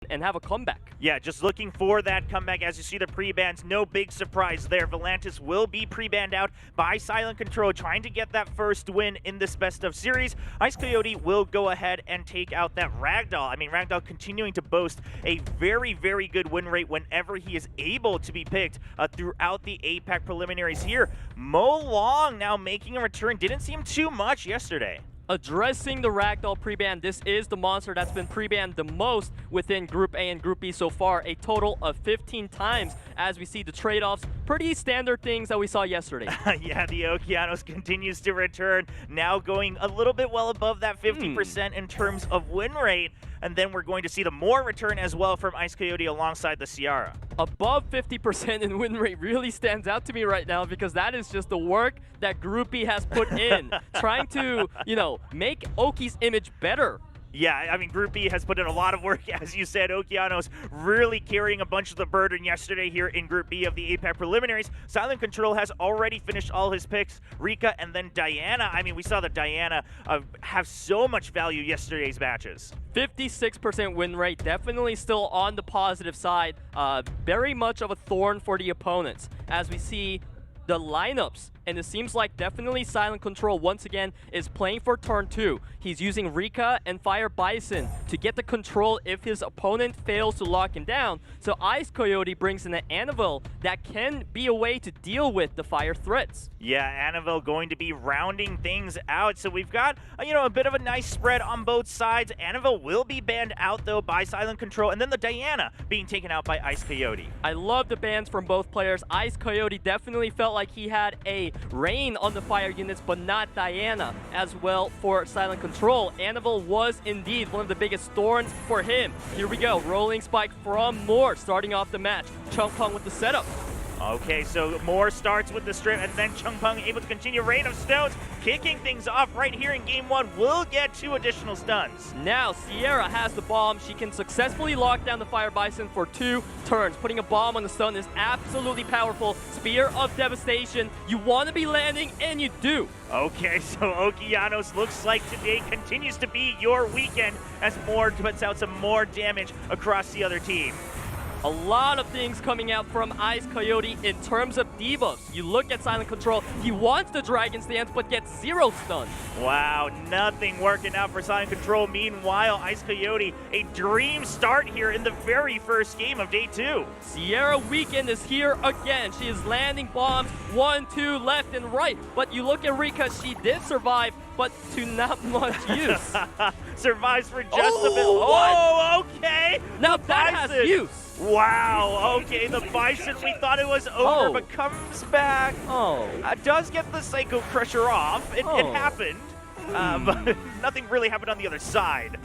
and have a comeback. Yeah, just looking for that comeback. As you see the pre-bans, no big surprise there. Volantis will be pre-banned out by Silent Control, trying to get that first win in this best of series. Ice Coyote will go ahead and take out that Ragdoll. I mean, Ragdoll continuing to boast a very, very good win rate whenever he is able to be picked throughout the APAC preliminaries here. Mo Long now making a return. Didn't see him too much yesterday. Addressing the Ragdoll pre-ban, this is the monster that's been pre-banned the most within Group A and Group B so far, a total of 15 times as we see the trade-offs. Pretty standard things that we saw yesterday. Yeah, the Okeanos continues to return, now going a little bit well above that 50% in terms of win rate. And then we're going to see the more return as well from Ice Coyote alongside the Ciara. Above 50% in win rate really stands out to me right now because that is just the work that Group B has put in, trying to, you know, make Oki's image better. Yeah, I mean, Group B has put in a lot of work, as you said. Okeanos really carrying a bunch of the burden yesterday here in Group B of the APAC preliminaries. Silent Control has already finished all his picks. Rika and then Diana. I mean, we saw that Diana have so much value yesterday's matches. 56% win rate, definitely still on the positive side. Very much of a thorn for the opponents as we see the lineups. And it seems like definitely Silent Control once again is playing for turn 2. He's using Rika and Fire Bison to get the control if his opponent fails to lock him down. So Ice Coyote brings in an Annabelle that can be a way to deal with the fire threats. Yeah, Annabelle going to be rounding things out. So we've got, you know, a bit of a nice spread on both sides. Annabelle will be banned out, though, by Silent Control. And then the Diana being taken out by Ice Coyote. I love the bans from both players. Ice Coyote definitely felt like he had a Rain on the fire units, but not Diana as well for Silent Control. Annabelle was indeed one of the biggest thorns for him. Here we go, rolling spike from Moore starting off the match. Chungpong with the setup. Okay, so Moore starts with the strip, and then Chungpong able to continue Rain of Stones, kicking things off right here in Game 1. Will get 2 additional stuns. Now, Sierra has the bomb. She can successfully lock down the Fire Bison for 2 turns. Putting a bomb on the stun is absolutely powerful. Spear of Devastation. You want to be landing, and you do. Okay, so Okeanos looks like today continues to be your weekend as Moore puts out some more damage across the other team. A lot of things coming out from Ice Coyote in terms of debuffs. You look at Silent Control, he wants the Dragon Stance but gets 0 stun. Wow, nothing working out for Silent Control. Meanwhile, Ice Coyote, a dream start here in the very first game of Day 2. Sierra Weekend is here again. She is landing bombs, 1, 2, left and right. But you look at Rika, she did survive, but to not much use. Survives for just a bit. What? Oh, okay. Now that has use. Wow, okay, the Bison, we thought it was over, but comes back. Does get the Psycho Crusher off. It happened, but nothing really happened on the other side.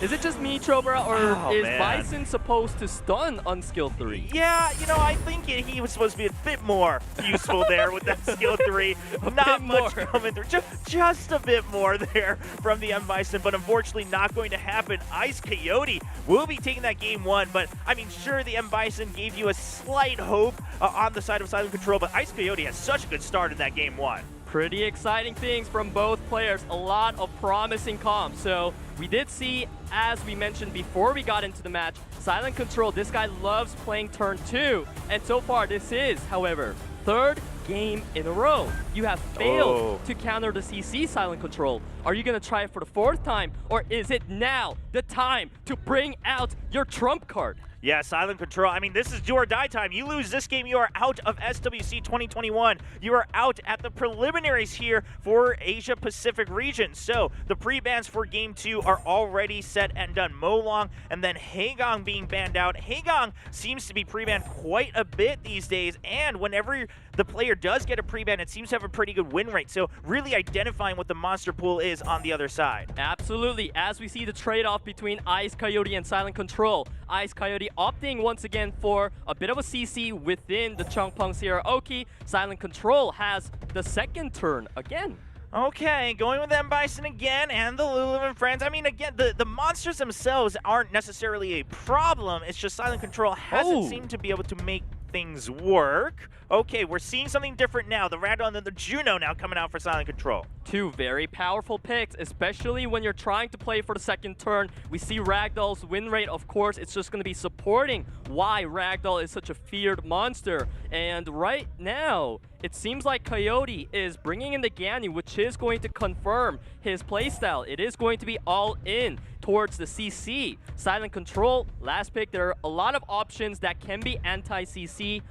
Is it just me, Chobra, or is Bison supposed to stun on skill 3? Yeah, you know, I think he was supposed to be a bit more useful there with that skill 3. Not much coming through. Just a bit more there from the M-Bison, but unfortunately not going to happen. Ice Coyote will be taking that game 1, but I mean, sure, the M-Bison gave you a slight hope on the side of Silent Control, but Ice Coyote has such a good start in that game 1. Pretty exciting things from both players. A lot of promising comps. So we did see, as we mentioned before we got into the match, Silent Control, this guy loves playing turn 2. And so far, this is, however, 3rd game in a row. You have failed to counter the CC Silent Control. Are you going to try it for the 4th time? Or is it now the time to bring out your trump card? Yeah, Silent Control. I mean, this is do or die time. You lose this game, you are out of SWC 2021. You are out at the preliminaries here for Asia Pacific region. So the pre-bans for Game 2 are already set and done. Mo Long and then Haegong being banned out. Haegong seems to be pre-banned quite a bit these days, and whenever the player does get a pre-ban, it seems to have a pretty good win rate. So really identifying what the monster pool is on the other side. Absolutely. As we see the trade-off between Ice Coyote and Silent Control, Ice Coyote opting once again for a bit of a CC within the Chungpong Sierra Oki. Silent Control has the 2nd turn again. Okay, going with M-Bison again and the Lulu and friends. I mean, again, the monsters themselves aren't necessarily a problem. It's just Silent Control hasn't seemed to be able to make things work. Okay, we're seeing something different now. The Ragdoll and the Juno now coming out for Silent Control. Two very powerful picks, especially when you're trying to play for the second turn. We see Ragdoll's win rate, of course, it's just going to be supporting why Ragdoll is such a feared monster. And right now, it seems like Coyote is bringing in the Ganyu, which is going to confirm his playstyle. It is going to be all in towards the CC. Silent Control, last pick. There are a lot of options that can be anti-CC.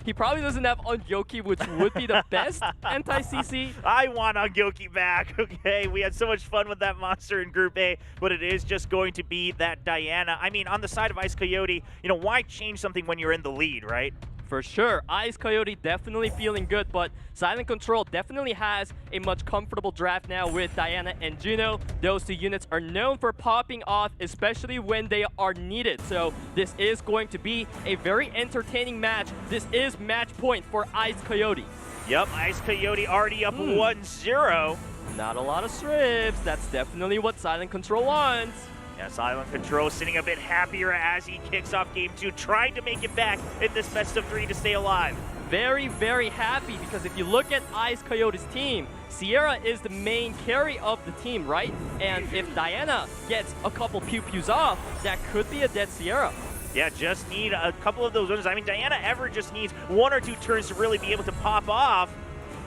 He probably doesn't have Ongyoki, which would be the best anti-CC. I want Ongyoki back, okay? We had so much fun with that monster in Group A, but it is just going to be that Diana. I mean, on the side of Ice Coyote, you know, why change something when you're in the lead, right? For sure. Ice Coyote definitely feeling good, but Silent Control definitely has a much comfortable draft now with Diana and Juno. Those two units are known for popping off, especially when they are needed. So this is going to be a very entertaining match. This is match point for Ice Coyote. Yep, Ice Coyote already up 1-0. Not a lot of strips. That's definitely what Silent Control wants. Yeah, Silent Control sitting a bit happier as he kicks off Game 2, trying to make it back in this best of 3 to stay alive. Very, very happy, because if you look at Ice Coyote's team, Sierra is the main carry of the team, right? And if Diana gets a couple pew-pews off, that could be a dead Sierra. Yeah, just need a couple of those runs. I mean, Diana ever just needs 1 or 2 turns to really be able to pop off.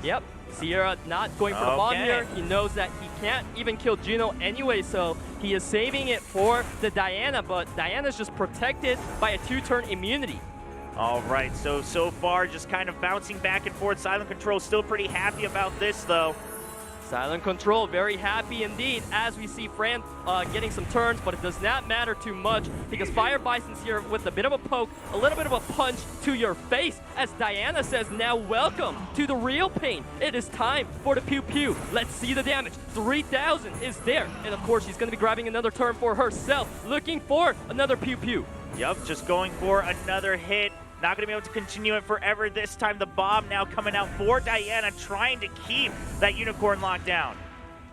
Yep. Sierra not going for the bomb here. He knows that he can't even kill Juno anyway, so he is saving it for the Diana, but Diana's just protected by a 2-turn immunity. All right, so far just kind of bouncing back and forth. Silent Control still pretty happy about this, though. Silent Control very happy indeed, as we see Fran getting some turns, but it does not matter too much, because Fire Bison's here with a bit of a poke, a little bit of a punch to your face, as Diana says, now welcome to the real pain. It is time for the pew-pew. Let's see the damage. 3,000 is there, and of course she's going to be grabbing another turn for herself, looking for another pew-pew. Yep, just going for another hit. Not going to be able to continue it forever this time. The bomb now coming out for Diana, trying to keep that Unicorn locked down.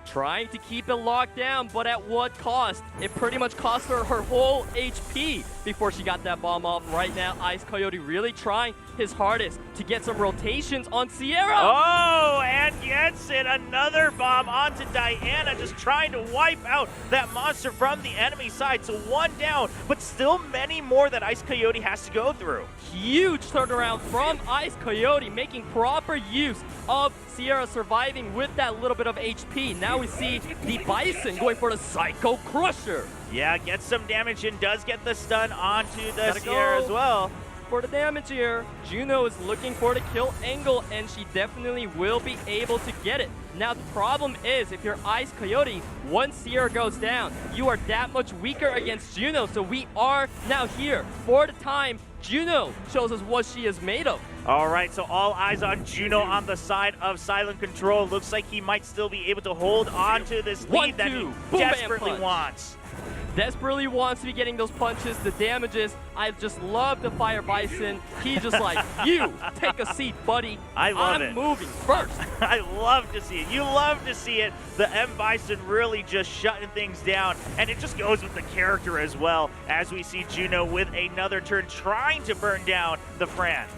Trying to keep it locked down, but at what cost? It pretty much cost her her whole HP before she got that bomb off. Right now, Ice Coyote really trying his hardest to get some rotations on Sierra. Oh, and Jensen, another bomb onto Diana, just trying to wipe out that monster from the enemy side. So 1 down, but still many more that Ice Coyote has to go through. Huge turnaround from Ice Coyote, making proper use of Sierra surviving with that little bit of HP. Now we see the Bison going for the Psycho Crusher. Yeah, gets some damage and does get the stun onto the Sierra as well. For the damage here, Juno is looking for the kill angle, and she definitely will be able to get it. Now the problem is, if you're Ice Coyote, once Sierra goes down, you are that much weaker against Juno. So we are now here for the time Juno shows us what she is made of. All right, so all eyes on Juno on the side of Silent Control. Looks like he might still be able to hold on to this lead that he desperately wants. Desperately wants to be getting those punches, the damages. I just love the Fire Bison. He just like, you, take a seat, buddy. I'm moving first. I love to see it. You love to see it. The M Bison really just shutting things down. And it just goes with the character as well, as we see Juno with another turn trying to burn down the Fran.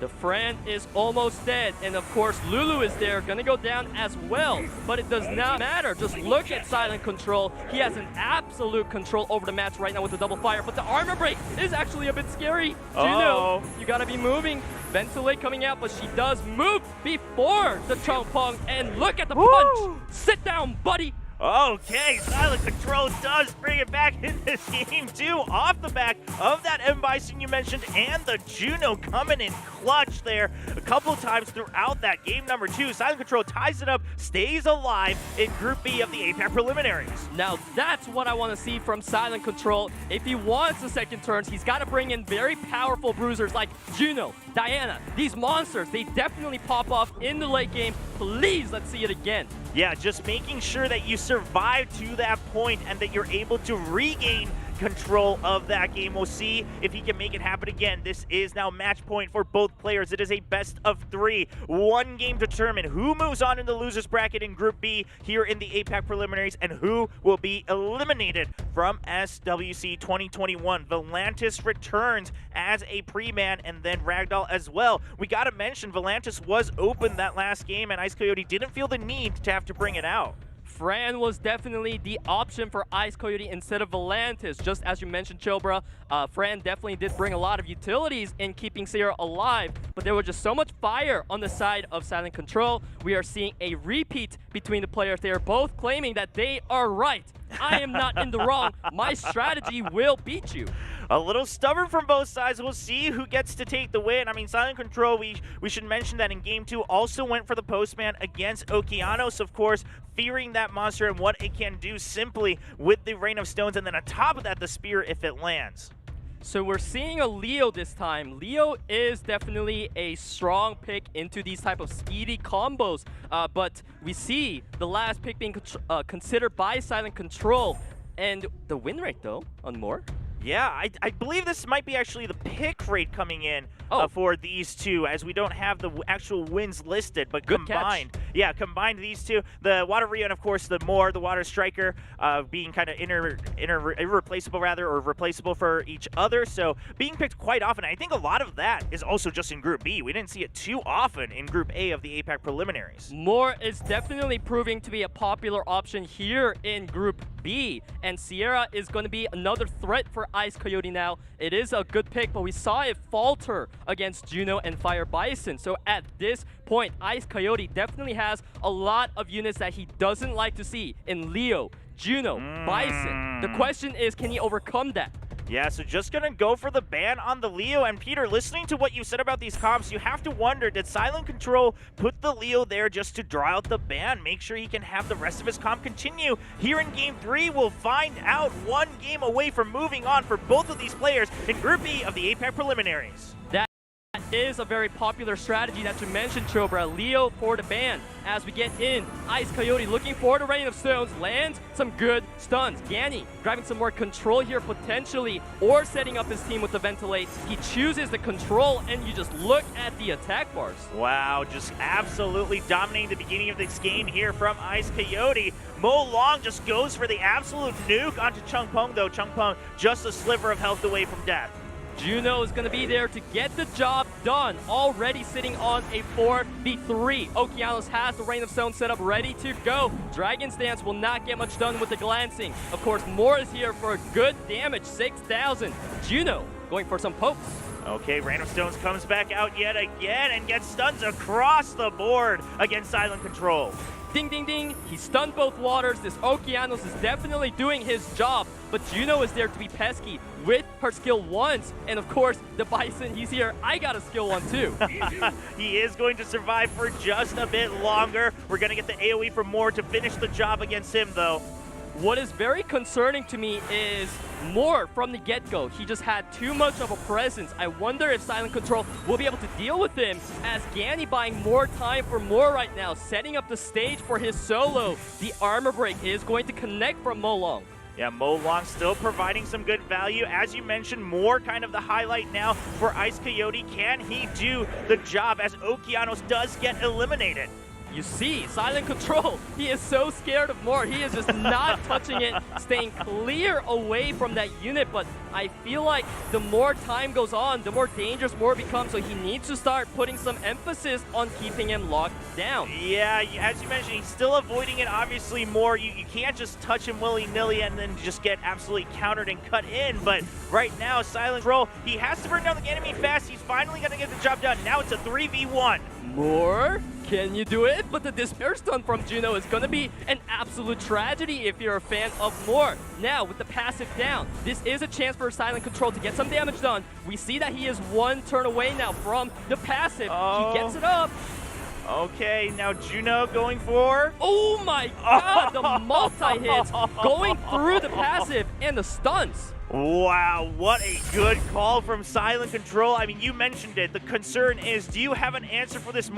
The Fran is almost dead, and of course Lulu is there, gonna go down as well, but it does not matter. Just look at Silent Control. He has an absolute control over the match right now with the double fire, but the armor break is actually a bit scary. Juno, you gotta be moving. Ventilate coming out, but she does move before the Chong-Pong, and look at the punch. Sit down, buddy. Okay, Silent Control does bring it back in this game too, off the back of that M Bison you mentioned, and the Juno coming in clutch there a couple of times throughout that game number 2. Silent Control ties it up, stays alive in Group B of the APAC preliminaries. Now that's what I want to see from Silent Control. If he wants the second turns, he's got to bring in very powerful bruisers like Juno, Diana. These monsters, they definitely pop off in the late game. Please, let's see it again. Yeah, just making sure that you survive to that point and that you're able to regain control of that game. We'll see if he can make it happen again. This is now match point for both players. It is a best of 3. One game to determine who moves on in the losers bracket in Group B here in the APAC preliminaries and who will be eliminated from SWC 2021. Volantis returns as a pre-ban, and then Ragdoll as well. We gotta mention Volantis was open that last game, and Ice Coyote didn't feel the need to have to bring it out. Fran was definitely the option for Ice Coyote instead of Volantis. Just as you mentioned, Chobra, Fran definitely did bring a lot of utilities in keeping Sierra alive, but there was just so much fire on the side of Silent Control. We are seeing a repeat between the players. They are both claiming that they are right. I am not in the wrong. My strategy will beat you. A little stubborn from both sides. We'll see who gets to take the win. I mean, Silent Control, we should mention that in Game 2 also went for the postman against Okeanos, of course, fearing that monster and what it can do simply with the Rain of Stones, and then on top of that, the spear if it lands. So we're seeing a Leo this time. Leo is definitely a strong pick into these type of speedy combos, but we see the last pick being considered by Silent Control. And the win rate, though, on Moore. Yeah, I believe this might be actually the pick rate coming in for these two, as we don't have the actual wins listed, but Good combined. catch. Yeah, combined these two. The Water Rio and, of course, the Moore, the Water Striker, being kind of irreplaceable, rather, or replaceable for each other. So being picked quite often. I think a lot of that is also just in Group B. We didn't see it too often in Group A of the APAC preliminaries. Moore is definitely proving to be a popular option here in Group B, and Sierra is going to be another threat for Ice Coyote now. It is a good pick, but we saw it falter against Juno and Fire Bison. So at this point, Ice Coyote definitely has a lot of units that he doesn't like to see in Leo, Juno, Bison. The question is, can he overcome that? Yeah, so just gonna go for the ban on the Leo. And Peter, listening to what you said about these comps, you have to wonder, did Silent Control put the Leo there just to draw out the ban, make sure he can have the rest of his comp continue? Here in Game 3, we'll find out. One game away from moving on for both of these players in Group B of the APAC preliminaries. That is a very popular strategy that you mentioned, Chobra. Leo for the ban. As we get in, Ice Coyote looking for the Rain of Stones, lands some good stuns. Ganny driving some more control here potentially, or setting up his team with the Ventilate. He chooses the control, and you just look at the attack bars. Wow, just absolutely dominating the beginning of this game here from Ice Coyote. Mo Long just goes for the absolute nuke onto Chung Peng, though. Chung Peng just a sliver of health away from death. Juno is going to be there to get the job done, already sitting on a 4v3. Okeanos has the Rain of Stone set up, ready to go. Dragon's Dance will not get much done with the glancing. Of course, Moore is here for good damage, 6,000. Juno going for some pokes. Okay, Rain of Stones comes back out yet again and gets stuns across the board against Silent Control. Ding, ding, ding. He stunned both waters. This Okeanos is definitely doing his job, but Juno is there to be pesky with her skill 1s. And of course, the Bison, he's here. I got a skill 1 too. He is going to survive for just a bit longer. We're going to get the AoE from Moore to finish the job against him, though. What is very concerning to me is Moore from the get-go. He just had too much of a presence. I wonder if Silent Control will be able to deal with him, as Ganny buying more time for Moore right now, setting up the stage for his solo. The armor break is going to connect from Mo Long. Yeah, Mo Long still providing some good value. As you mentioned, Moore kind of the highlight now for Ice Coyote. Can he do the job as Okeanos does get eliminated? You see, Silent Control, he is so scared of Moore. He is just not touching it, staying clear away from that unit. But I feel like the more time goes on, the more dangerous Moore becomes. So he needs to start putting some emphasis on keeping him locked down. Yeah, as you mentioned, he's still avoiding it. Obviously, Moore, you can't just touch him willy-nilly and then just get absolutely countered and cut in. But right now, Silent Control, he has to burn down the enemy fast. He's finally going to get the job done. Now it's a 3v1. Moore, can you do it? But the Despair Stun from Juno is going to be an absolute tragedy if you're a fan of Moore. Now, with the passive down, this is a chance for Silent Control to get some damage done. We see that he is one turn away now from the passive. He gets it up. Okay, now Juno going for... Oh my god, the multi-hits going through the passive and the stuns. Wow, what a good call from Silent Control. I mean, you mentioned it. The concern is, do you have an answer for this?